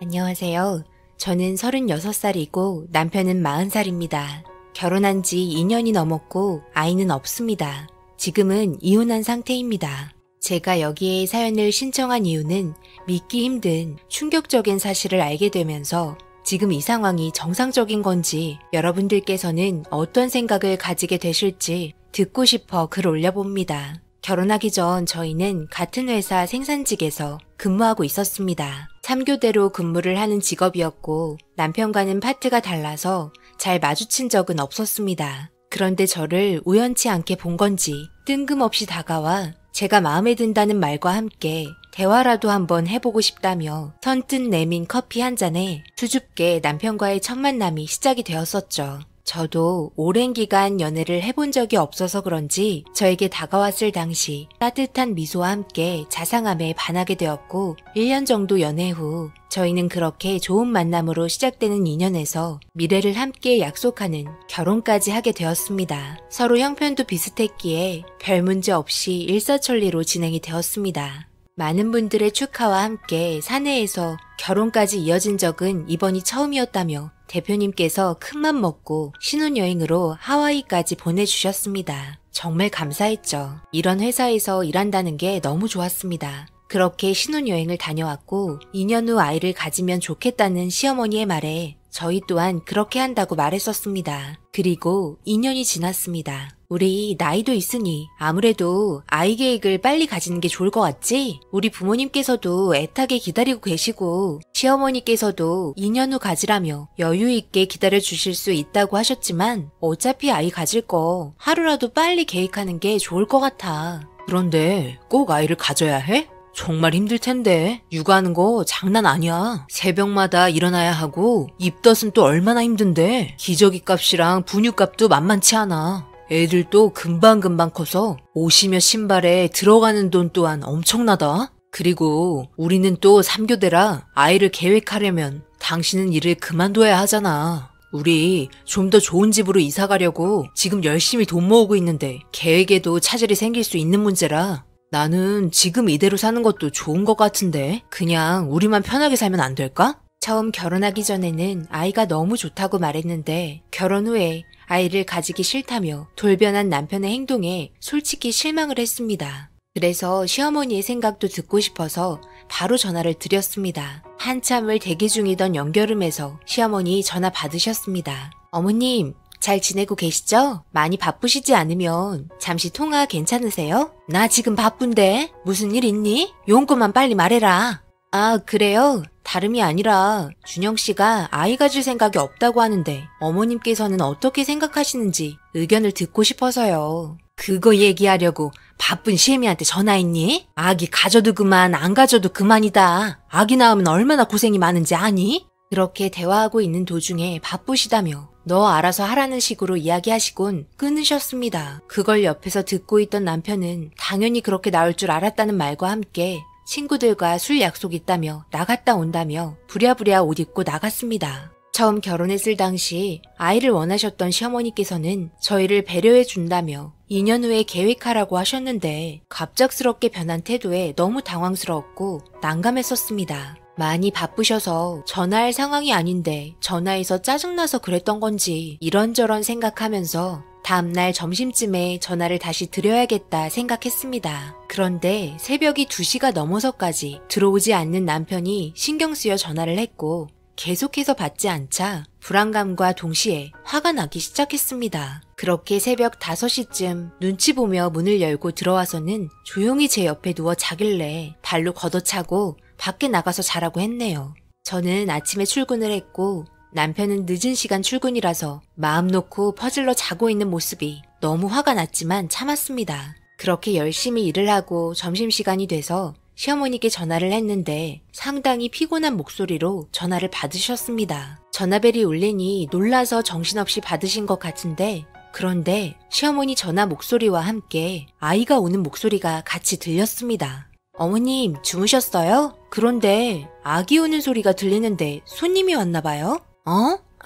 안녕하세요. 저는 36살이고 남편은 40살입니다. 결혼한 지 2년이 넘었고 아이는 없습니다. 지금은 이혼한 상태입니다. 제가 여기에 사연을 신청한 이유는 믿기 힘든 충격적인 사실을 알게 되면서 지금 이 상황이 정상적인 건지 여러분들께서는 어떤 생각을 가지게 되실지 듣고 싶어 글 올려봅니다. 결혼하기 전 저희는 같은 회사 생산직에서 근무하고 있었습니다. 3교대로 근무를 하는 직업이었고 남편과는 파트가 달라서 잘 마주친 적은 없었습니다. 그런데 저를 우연치 않게 본 건지 뜬금없이 다가와 제가 마음에 든다는 말과 함께 대화라도 한번 해보고 싶다며 선뜻 내민 커피 한 잔에 수줍게 남편과의 첫 만남이 시작이 되었었죠. 저도 오랜 기간 연애를 해본 적이 없어서 그런지 저에게 다가왔을 당시 따뜻한 미소와 함께 자상함에 반하게 되었고 1년 정도 연애 후 저희는 그렇게 좋은 만남으로 시작되는 인연에서 미래를 함께 약속하는 결혼까지 하게 되었습니다. 서로 형편도 비슷했기에 별 문제 없이 일사천리로 진행이 되었습니다. 많은 분들의 축하와 함께 사내에서 결혼까지 이어진 적은 이번이 처음이었다며 대표님께서 큰맘 먹고 신혼여행으로 하와이까지 보내주셨습니다. 정말 감사했죠. 이런 회사에서 일한다는 게 너무 좋았습니다. 그렇게 신혼여행을 다녀왔고 2년 후 아이를 가지면 좋겠다는 시어머니의 말에 저희 또한 그렇게 한다고 말했었습니다. 그리고 2년이 지났습니다. 우리 나이도 있으니 아무래도 아이 계획을 빨리 가지는 게 좋을 것 같지? 우리 부모님께서도 애타게 기다리고 계시고 시어머니께서도 2년 후 가지라며 여유 있게 기다려 주실 수 있다고 하셨지만 어차피 아이 가질 거 하루라도 빨리 계획하는 게 좋을 것 같아. 그런데 꼭 아이를 가져야 해? 정말 힘들 텐데. 육아하는 거 장난 아니야. 새벽마다 일어나야 하고 입덧은 또 얼마나 힘든데. 기저귀 값이랑 분유값도 만만치 않아. 애들도 금방금방 커서 옷이며 신발에 들어가는 돈 또한 엄청나다. 그리고 우리는 또 3교대라 아이를 계획하려면 당신은 일을 그만둬야 하잖아. 우리 좀 더 좋은 집으로 이사 가려고 지금 열심히 돈 모으고 있는데 계획에도 차질이 생길 수 있는 문제라 나는 지금 이대로 사는 것도 좋은 것 같은데 그냥 우리만 편하게 살면 안 될까? 처음 결혼하기 전에는 아이가 너무 좋다고 말했는데 결혼 후에 아이를 가지기 싫다며 돌변한 남편의 행동에 솔직히 실망을 했습니다. 그래서 시어머니의 생각도 듣고 싶어서 바로 전화를 드렸습니다. 한참을 대기 중이던 연결음에서 시어머니 전화 받으셨습니다. 어머님, 잘 지내고 계시죠? 많이 바쁘시지 않으면 잠시 통화 괜찮으세요? 나 지금 바쁜데 무슨 일 있니? 용건만 빨리 말해라. 아, 그래요? 다름이 아니라 준영씨가 아이 가질 생각이 없다고 하는데 어머님께서는 어떻게 생각하시는지 의견을 듣고 싶어서요. 그거 얘기하려고 바쁜 시애미한테 전화했니? 아기 가져도 그만 안 가져도 그만이다. 아기 낳으면 얼마나 고생이 많은지 아니? 그렇게 대화하고 있는 도중에 바쁘시다며 너 알아서 하라는 식으로 이야기하시곤 끊으셨습니다. 그걸 옆에서 듣고 있던 남편은 당연히 그렇게 나올 줄 알았다는 말과 함께 친구들과 술 약속 있다며 나갔다 온다며 부랴부랴 옷 입고 나갔습니다. 처음 결혼했을 당시 아이를 원하셨던 시어머니께서는 저희를 배려해 준다며 2년 후에 계획하라고 하셨는데 갑작스럽게 변한 태도에 너무 당황스러웠고 난감했었습니다. 많이 바쁘셔서 전화할 상황이 아닌데 전화해서 짜증나서 그랬던 건지 이런저런 생각하면서 다음날 점심쯤에 전화를 다시 드려야겠다 생각했습니다. 그런데 새벽이 2시가 넘어서까지 들어오지 않는 남편이 신경 쓰여 전화를 했고 계속해서 받지 않자 불안감과 동시에 화가 나기 시작했습니다. 그렇게 새벽 5시쯤 눈치 보며 문을 열고 들어와서는 조용히 제 옆에 누워 자길래 발로 걷어차고 밖에 나가서 자라고 했네요. 저는 아침에 출근을 했고 남편은 늦은 시간 출근이라서 마음 놓고 퍼질러 자고 있는 모습이 너무 화가 났지만 참았습니다. 그렇게 열심히 일을 하고 점심시간이 돼서 시어머니께 전화를 했는데 상당히 피곤한 목소리로 전화를 받으셨습니다. 전화벨이 울리니 놀라서 정신없이 받으신 것 같은데 그런데 시어머니 전화 목소리와 함께 아이가 우는 목소리가 같이 들렸습니다. 어머님 주무셨어요? 그런데 아기 우는 소리가 들리는데 손님이 왔나 봐요?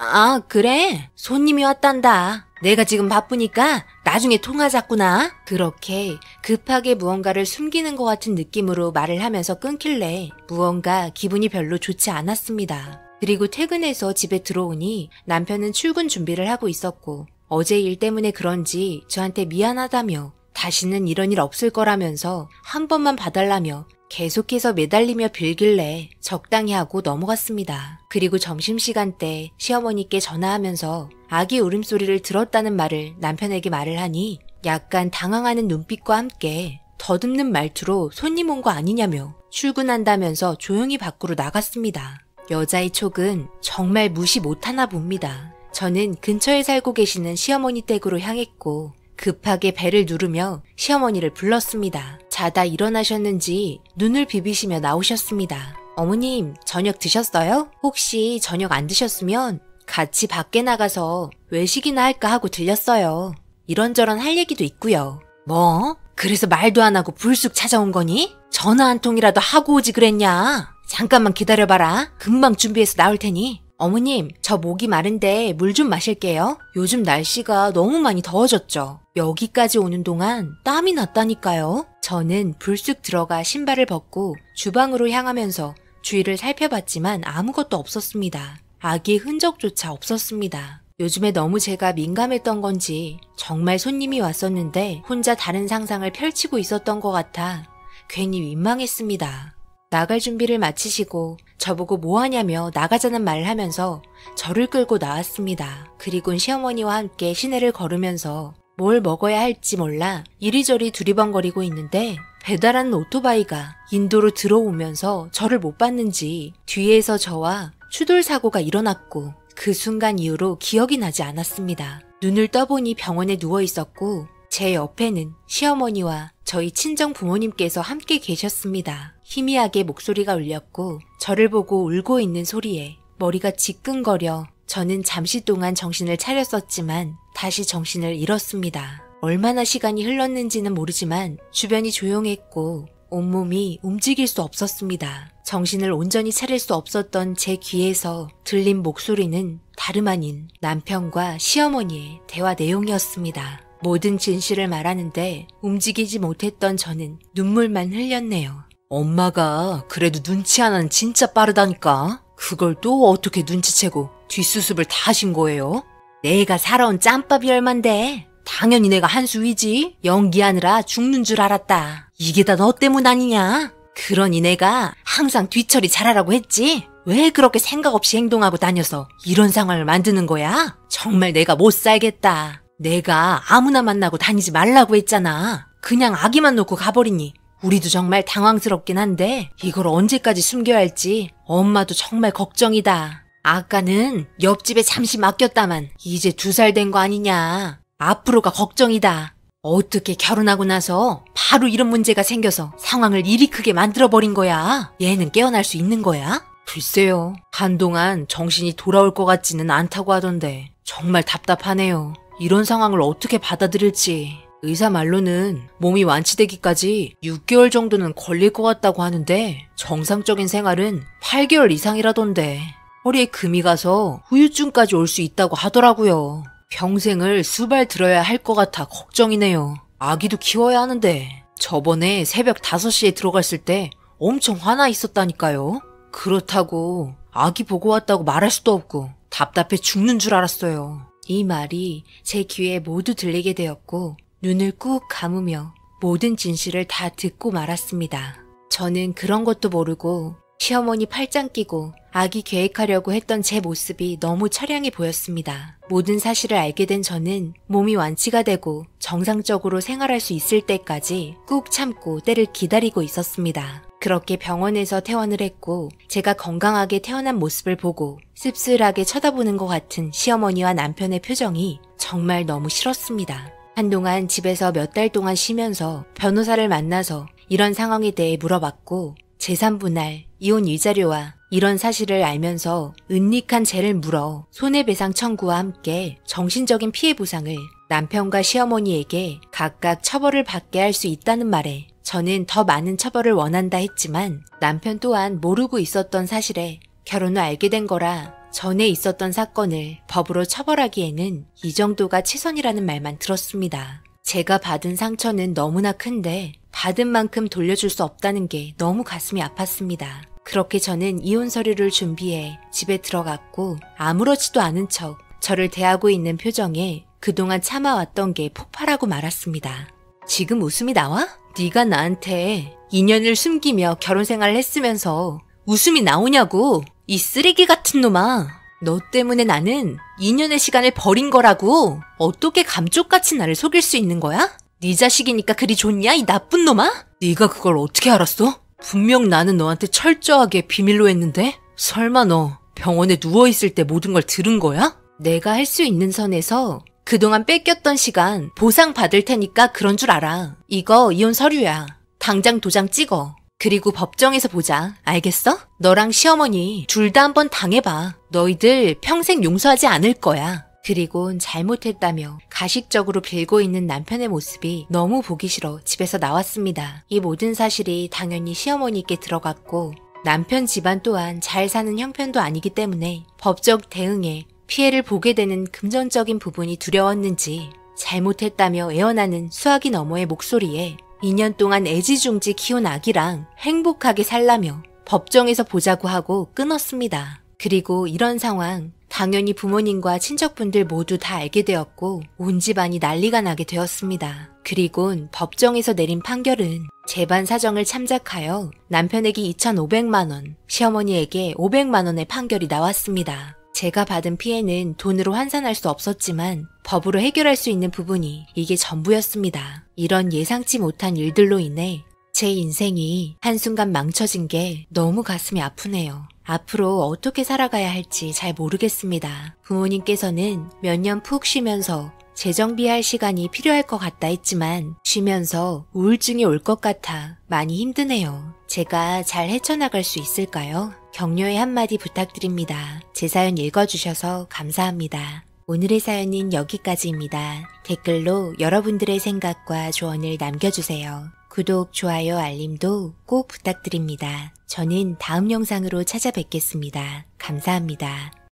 아, 그래? 손님이 왔단다. 내가 지금 바쁘니까 나중에 통화자꾸나. 그렇게 급하게 무언가를 숨기는 것 같은 느낌으로 말을 하면서 끊길래 무언가 기분이 별로 좋지 않았습니다. 그리고 퇴근해서 집에 들어오니 남편은 출근 준비를 하고 있었고 어제 일 때문에 그런지 저한테 미안하다며 다시는 이런 일 없을 거라면서 한 번만 봐달라며 계속해서 매달리며 빌길래 적당히 하고 넘어갔습니다. 그리고 점심시간 때 시어머니께 전화하면서 아기 울음소리를 들었다는 말을 남편에게 말을 하니 약간 당황하는 눈빛과 함께 더듬는 말투로 손님 온 거 아니냐며 출근한다면서 조용히 밖으로 나갔습니다. 여자의 촉은 정말 무시 못하나 봅니다. 저는 근처에 살고 계시는 시어머니 댁으로 향했고 급하게 벨을 누르며 시어머니를 불렀습니다. 자다 일어나셨는지 눈을 비비시며 나오셨습니다. 어머님, 저녁 드셨어요? 혹시 저녁 안 드셨으면 같이 밖에 나가서 외식이나 할까 하고 들렸어요. 이런저런 할 얘기도 있고요. 뭐? 그래서 말도 안 하고 불쑥 찾아온 거니? 전화 한 통이라도 하고 오지 그랬냐? 잠깐만 기다려봐라. 금방 준비해서 나올 테니. 어머님, 저 목이 마른데 물 좀 마실게요. 요즘 날씨가 너무 많이 더워졌죠. 여기까지 오는 동안 땀이 났다니까요. 저는 불쑥 들어가 신발을 벗고 주방으로 향하면서 주위를 살펴봤지만 아무것도 없었습니다. 아기의 흔적조차 없었습니다. 요즘에 너무 제가 민감했던 건지 정말 손님이 왔었는데 혼자 다른 상상을 펼치고 있었던 것 같아 괜히 민망했습니다. 나갈 준비를 마치시고 저보고 뭐하냐며 나가자는 말을 하면서 저를 끌고 나왔습니다. 그리곤 시어머니와 함께 시내를 걸으면서 뭘 먹어야 할지 몰라 이리저리 두리번거리고 있는데 배달하는 오토바이가 인도로 들어오면서 저를 못 봤는지 뒤에서 저와 추돌 사고가 일어났고 그 순간 이후로 기억이 나지 않았습니다. 눈을 떠보니 병원에 누워 있었고 제 옆에는 시어머니와 저희 친정 부모님께서 함께 계셨습니다. 희미하게 목소리가 울렸고 저를 보고 울고 있는 소리에 머리가 지끈거려 저는 잠시 동안 정신을 차렸었지만 다시 정신을 잃었습니다. 얼마나 시간이 흘렀는지는 모르지만 주변이 조용했고 온몸이 움직일 수 없었습니다. 정신을 온전히 차릴 수 없었던 제 귀에서 들린 목소리는 다름 아닌 남편과 시어머니의 대화 내용이었습니다. 모든 진실을 말하는데 움직이지 못했던 저는 눈물만 흘렸네요. 엄마가 그래도 눈치 하나는 진짜 빠르다니까. 그걸 또 어떻게 눈치채고 뒷수습을 다 하신 거예요? 내가 살아온 짬밥이 얼만데 당연히 내가 한 수이지. 연기하느라 죽는 줄 알았다. 이게 다 너 때문 아니냐? 그러니 내가 항상 뒤처리 잘하라고 했지. 왜 그렇게 생각 없이 행동하고 다녀서 이런 상황을 만드는 거야? 정말 내가 못 살겠다. 내가 아무나 만나고 다니지 말라고 했잖아. 그냥 아기만 놓고 가버리니 우리도 정말 당황스럽긴 한데 이걸 언제까지 숨겨야 할지 엄마도 정말 걱정이다. 아까는 옆집에 잠시 맡겼다만 이제 2살 된 거 아니냐. 앞으로가 걱정이다. 어떻게 결혼하고 나서 바로 이런 문제가 생겨서 상황을 이리 크게 만들어버린 거야. 얘는 깨어날 수 있는 거야? 글쎄요. 한동안 정신이 돌아올 것 같지는 않다고 하던데 정말 답답하네요. 이런 상황을 어떻게 받아들일지. 의사 말로는 몸이 완치되기까지 6개월 정도는 걸릴 것 같다고 하는데 정상적인 생활은 8개월 이상이라던데 허리에 금이 가서 후유증까지 올 수 있다고 하더라고요. 평생을 수발 들어야 할 것 같아 걱정이네요. 아기도 키워야 하는데 저번에 새벽 5시에 들어갔을 때 엄청 화나 있었다니까요. 그렇다고 아기 보고 왔다고 말할 수도 없고 답답해 죽는 줄 알았어요. 이 말이 제 귀에 모두 들리게 되었고 눈을 꾹 감으며 모든 진실을 다 듣고 말았습니다. 저는 그런 것도 모르고 시어머니 팔짱 끼고 아기 계획하려고 했던 제 모습이 너무 처량해 보였습니다. 모든 사실을 알게 된 저는 몸이 완치가 되고 정상적으로 생활할 수 있을 때까지 꾹 참고 때를 기다리고 있었습니다. 그렇게 병원에서 퇴원을 했고 제가 건강하게 태어난 모습을 보고 씁쓸하게 쳐다보는 것 같은 시어머니와 남편의 표정이 정말 너무 싫었습니다. 한동안 집에서 몇 달 동안 쉬면서 변호사를 만나서 이런 상황에 대해 물어봤고 재산분할, 이혼 위자료와 이런 사실을 알면서 은닉한 죄를 물어 손해배상 청구와 함께 정신적인 피해 보상을 남편과 시어머니에게 각각 처벌을 받게 할 수 있다는 말에 저는 더 많은 처벌을 원한다 했지만 남편 또한 모르고 있었던 사실에 결혼 후 알게 된 거라 전에 있었던 사건을 법으로 처벌하기에는 이 정도가 최선이라는 말만 들었습니다. 제가 받은 상처는 너무나 큰데 받은 만큼 돌려줄 수 없다는 게 너무 가슴이 아팠습니다. 그렇게 저는 이혼 서류를 준비해 집에 들어갔고 아무렇지도 않은 척 저를 대하고 있는 표정에 그동안 참아왔던 게 폭발하고 말았습니다. 지금 웃음이 나와? 네가 나한테 2년을 숨기며 결혼 생활을 했으면서 웃음이 나오냐고. 이 쓰레기 같은 놈아. 너 때문에 나는 2년의 시간을 버린 거라고. 어떻게 감쪽같이 나를 속일 수 있는 거야? 네 자식이니까 그리 좋냐, 이 나쁜 놈아? 네가 그걸 어떻게 알았어? 분명 나는 너한테 철저하게 비밀로 했는데? 설마 너 병원에 누워있을 때 모든 걸 들은 거야? 내가 할 수 있는 선에서 그동안 뺏겼던 시간 보상 받을 테니까 그런 줄 알아. 이거 이혼 서류야. 당장 도장 찍어. 그리고 법정에서 보자. 알겠어? 너랑 시어머니 둘 다 한번 당해봐. 너희들 평생 용서하지 않을 거야. 그리곤 잘못했다며 가식적으로 빌고 있는 남편의 모습이 너무 보기 싫어 집에서 나왔습니다. 이 모든 사실이 당연히 시어머니께 들어갔고 남편 집안 또한 잘 사는 형편도 아니기 때문에 법적 대응에 피해를 보게 되는 금전적인 부분이 두려웠는지 잘못했다며 애원하는 수아기 너머의 목소리에 2년 동안 애지중지 키운 아기랑 행복하게 살라며 법정에서 보자고 하고 끊었습니다. 그리고 이런 상황 당연히 부모님과 친척분들 모두 다 알게 되었고 온 집안이 난리가 나게 되었습니다. 그리곤 법정에서 내린 판결은 재반 사정을 참작하여 남편에게 2,500만 원, 시어머니에게 500만 원의 판결이 나왔습니다. 제가 받은 피해는 돈으로 환산할 수 없었지만 법으로 해결할 수 있는 부분이 이게 전부였습니다. 이런 예상치 못한 일들로 인해 제 인생이 한순간 망쳐진 게 너무 가슴이 아프네요. 앞으로 어떻게 살아가야 할지 잘 모르겠습니다. 부모님께서는 몇 년 푹 쉬면서 재정비할 시간이 필요할 것 같다 했지만 쉬면서 우울증이 올 것 같아 많이 힘드네요. 제가 잘 헤쳐나갈 수 있을까요? 격려의 한마디 부탁드립니다. 제 사연 읽어주셔서 감사합니다. 오늘의 사연은 여기까지입니다. 댓글로 여러분들의 생각과 조언을 남겨주세요. 구독, 좋아요, 알림도 꼭 부탁드립니다. 저는 다음 영상으로 찾아뵙겠습니다. 감사합니다.